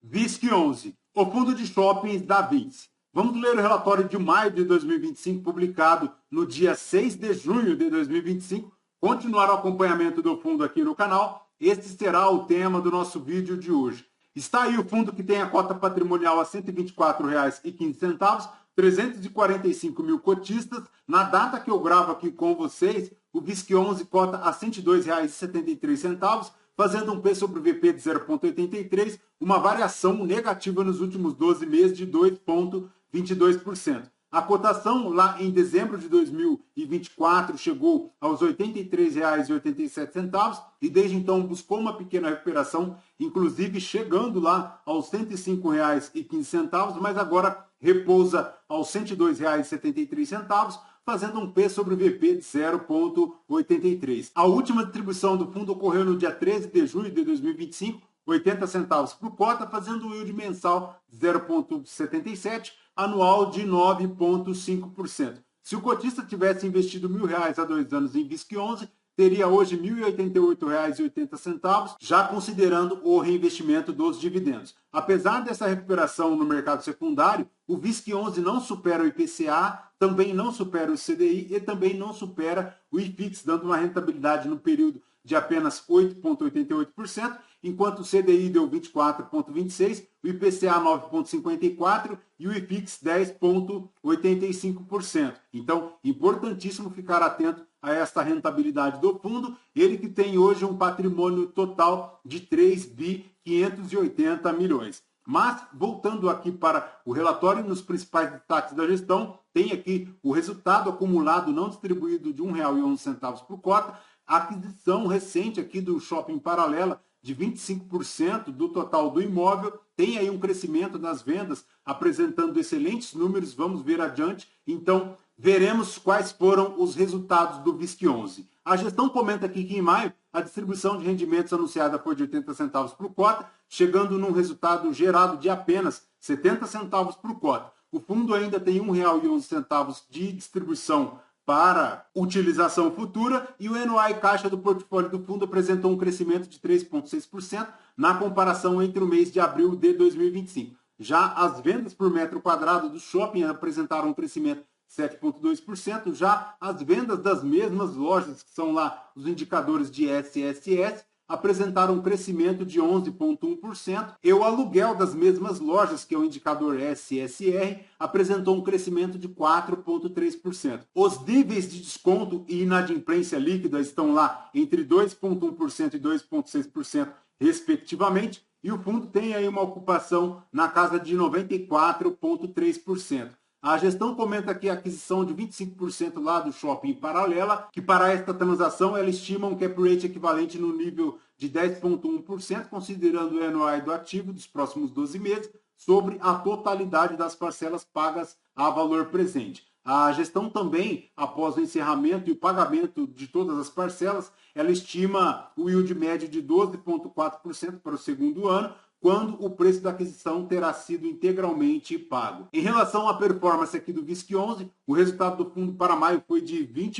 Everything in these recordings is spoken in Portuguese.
VISC11, o fundo de shoppings da Vinci. Vamos ler o relatório de maio de 2025, publicado no dia 6 de junho de 2025. Continuar o acompanhamento do fundo aqui no canal. Este será o tema do nosso vídeo de hoje. Está aí o fundo que tem a cota patrimonial a R$ 124,15, 345 mil cotistas. Na data que eu gravo aqui com vocês, o VISC11 cota a R$ 102,73, fazendo um P sobre VP de 0,83, uma variação negativa nos últimos 12 meses de 2,22%. A cotação lá em dezembro de 2024 chegou aos R$ 83,87 e desde então buscou uma pequena recuperação, inclusive chegando lá aos R$ 105,15, mas agora repousa aos R$ 102,73, fazendo um P sobre VP de 0,83. A última distribuição do fundo ocorreu no dia 13 de junho de 2025, 80 centavos por cota, fazendo um yield mensal de 0,77, anual de 9,5%. Se o cotista tivesse investido R$ 1.000 há 2 anos em VISC11, teria hoje R$ 1.088,80, já considerando o reinvestimento dos dividendos. Apesar dessa recuperação no mercado secundário, o VISC11 não supera o IPCA, também não supera o CDI e também não supera o IFIX, dando uma rentabilidade no período de apenas 8,88%, enquanto o CDI deu 24,26%, o IPCA 9,54% e o IFIX 10,85%. Então, importantíssimo ficar atento a esta rentabilidade do fundo, ele que tem hoje um patrimônio total de 3.580 milhões. Mas, voltando aqui para o relatório nos principais destaques da gestão, tem aqui o resultado acumulado não distribuído de R$ 1,11 por cota, a aquisição recente aqui do Shopping Paralela de 25% do total do imóvel, tem aí um crescimento nas vendas, apresentando excelentes números, vamos ver adiante. Então, veremos quais foram os resultados do VISC11. A gestão comenta aqui que em maio a distribuição de rendimentos anunciada foi de 80 centavos por cota, chegando num resultado gerado de apenas 70 centavos por cota. O fundo ainda tem R$ 1,11 de distribuição para utilização futura e o NOI caixa do portfólio do fundo apresentou um crescimento de 3,6% na comparação entre o mês de abril de 2025. Já as vendas por metro quadrado do shopping apresentaram um crescimento 7,2%, já as vendas das mesmas lojas, que são lá os indicadores de SSS, apresentaram um crescimento de 11,1%, e o aluguel das mesmas lojas, que é o indicador SSR, apresentou um crescimento de 4,3%. Os níveis de desconto e inadimplência líquida estão lá entre 2,1% e 2,6%, respectivamente, e o fundo tem aí uma ocupação na casa de 94,3%. A gestão comenta aqui a aquisição de 25% lá do Shopping Paralela, que para esta transação ela estima um cap rate equivalente no nível de 10,1%, considerando o NOI do ativo dos próximos 12 meses, sobre a totalidade das parcelas pagas a valor presente. A gestão também, após o encerramento e o pagamento de todas as parcelas, ela estima o yield médio de 12,4% para o segundo ano, quando o preço da aquisição terá sido integralmente pago. Em relação à performance aqui do VISC11, o resultado do fundo para maio foi de R$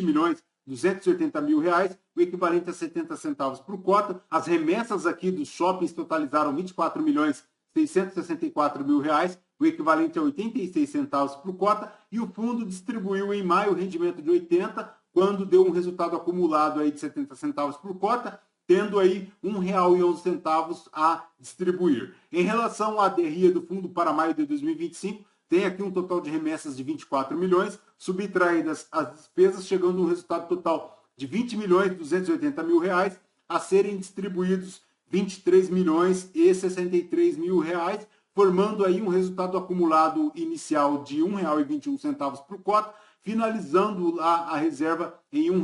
20.280.000, o equivalente a 70 centavos por cota. As remessas aqui dos shoppings totalizaram R$ 24.664.000, o equivalente a 86 centavos por cota, e o fundo distribuiu em maio o rendimento de 80, quando deu um resultado acumulado aí de 70 centavos por cota, tendo aí R$ 1,11 a distribuir. Em relação à DRE do fundo para maio de 2025, tem aqui um total de remessas de 24 milhões, subtraídas as despesas, chegando a um resultado total de R$ 20.280.000, a serem distribuídos R$ 23.063.000, formando aí um resultado acumulado inicial de R$ 1,21 por cota, finalizando lá a reserva em R$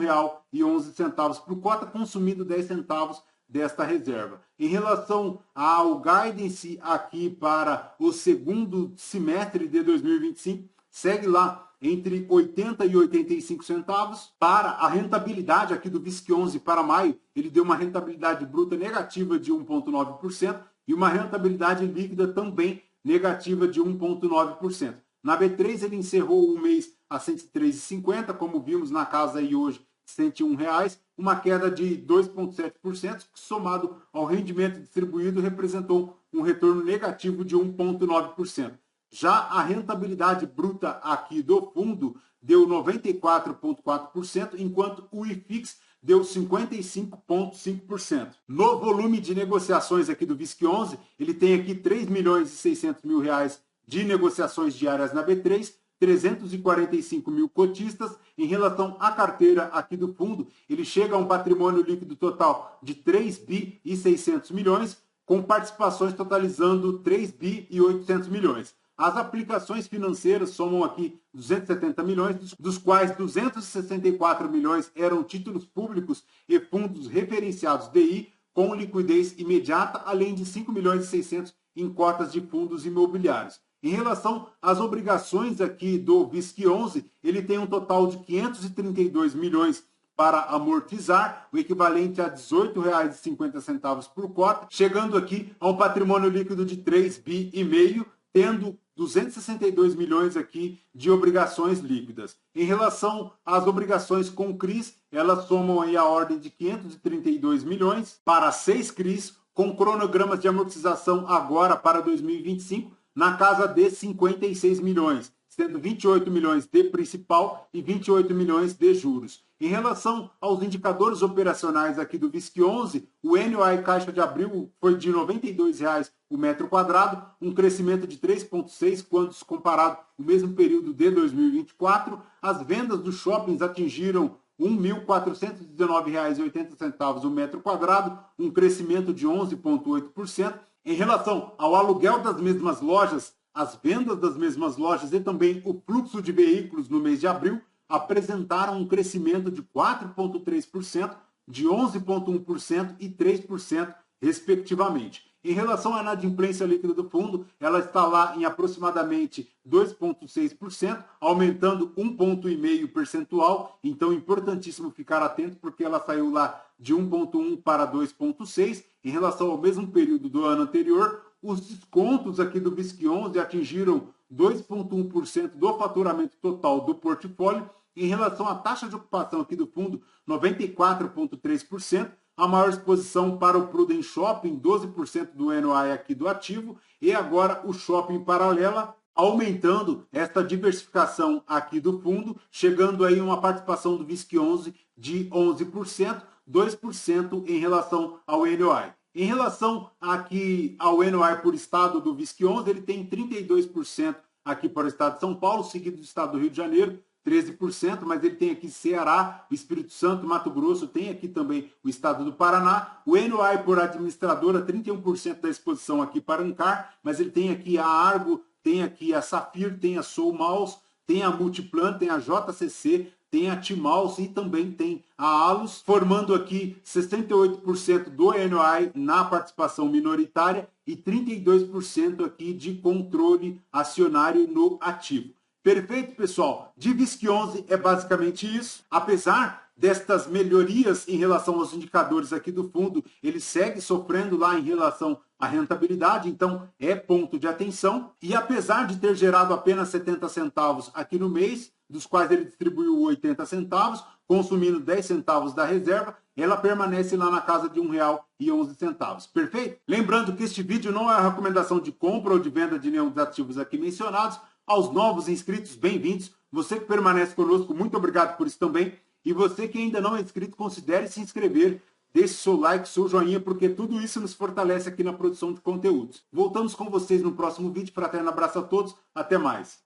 1,11 por cota, consumindo 10 centavos desta reserva. Em relação ao guidance aqui para o segundo semestre de 2025, segue lá entre 80 e 85 centavos. Para a rentabilidade aqui do VISC11 para maio, ele deu uma rentabilidade bruta negativa de 1,9% e uma rentabilidade líquida também negativa de 1,9%. Na B3 ele encerrou o mês a R$ 103,50, como vimos na casa aí hoje, R$ 101, uma queda de 2,7%, que somado ao rendimento distribuído representou um retorno negativo de 1,9%. Já a rentabilidade bruta aqui do fundo deu 94,4%, enquanto o IFIX deu 55,5%. No volume de negociações aqui do VISC11, ele tem aqui 3 milhões e 600 mil reais de negociações diárias na B3, 345 mil cotistas. Em relação à carteira aqui do fundo, ele chega a um patrimônio líquido total de 3 bi e 600 milhões, com participações totalizando 3 bi e 800 milhões. As aplicações financeiras somam aqui 270 milhões, dos quais 264 milhões eram títulos públicos e fundos referenciados DI com liquidez imediata, além de 5 milhões e 600 em cotas de fundos imobiliários. Em relação às obrigações aqui do VISC11, ele tem um total de 532 milhões para amortizar, o equivalente a R$ 18,50 por cota, chegando aqui a um patrimônio líquido de 3 bi e meio, tendo 262 milhões aqui de obrigações líquidas. Em relação às obrigações com CRIs, elas somam aí a ordem de 532 milhões para 6 CRIs, com cronogramas de amortização agora para 2025 na casa de 56 milhões, sendo 28 milhões de principal e 28 milhões de juros. Em relação aos indicadores operacionais aqui do VISC11, o NOI caixa de abril foi de R$ 92,00 o metro quadrado, um crescimento de 3,6% quando comparado ao mesmo período de 2024. As vendas dos shoppings atingiram R$ 1.419,80 o metro quadrado, um crescimento de 11,8%. Em relação ao aluguel das mesmas lojas, as vendas das mesmas lojas e também o fluxo de veículos no mês de abril apresentaram um crescimento de 4,3%, de 11,1% e 3%, respectivamente. Em relação à inadimplência líquida do fundo, ela está lá em aproximadamente 2,6%, aumentando 1,5 percentual. Então, importantíssimo ficar atento, porque ela saiu lá de 1,1 para 2,6. Em relação ao mesmo período do ano anterior, os descontos aqui do VISC11 atingiram 2,1% do faturamento total do portfólio. Em relação à taxa de ocupação aqui do fundo, 94,3%. A maior exposição para o Prudent Shopping, 12% do NOI aqui do ativo, e agora o Shopping Paralela, aumentando esta diversificação aqui do fundo, chegando aí uma participação do VISC11 de 11%, 2% em relação ao NOI. Em relação aqui ao NOI por estado do VISC11, ele tem 32% aqui para o estado de São Paulo, seguido do estado do Rio de Janeiro, 13%, mas ele tem aqui Ceará, o Espírito Santo, Mato Grosso, tem aqui também o estado do Paraná. O NOI por administradora, 31% da exposição aqui para Ancar, mas ele tem aqui a Argo, tem aqui a Safir, tem a Soul Mouse, tem a Multiplan, tem a JCC, tem a T-Mouse e também tem a Alus, formando aqui 68% do NOI na participação minoritária e 32% aqui de controle acionário no ativo. Perfeito, pessoal? De VISC11 é basicamente isso. Apesar destas melhorias em relação aos indicadores aqui do fundo, ele segue sofrendo lá em relação à rentabilidade, então é ponto de atenção. E apesar de ter gerado apenas 70 centavos aqui no mês, dos quais ele distribuiu 80 centavos, consumindo 10 centavos da reserva, ela permanece lá na casa de R$ 1,11. Perfeito? Lembrando que este vídeo não é uma recomendação de compra ou de venda de nenhum dos ativos aqui mencionados. Aos novos inscritos, bem-vindos. Você que permanece conosco, muito obrigado por isso também. E você que ainda não é inscrito, considere se inscrever. Deixe seu like, seu joinha, porque tudo isso nos fortalece aqui na produção de conteúdos. Voltamos com vocês no próximo vídeo. Fraterno abraço a todos. Até mais.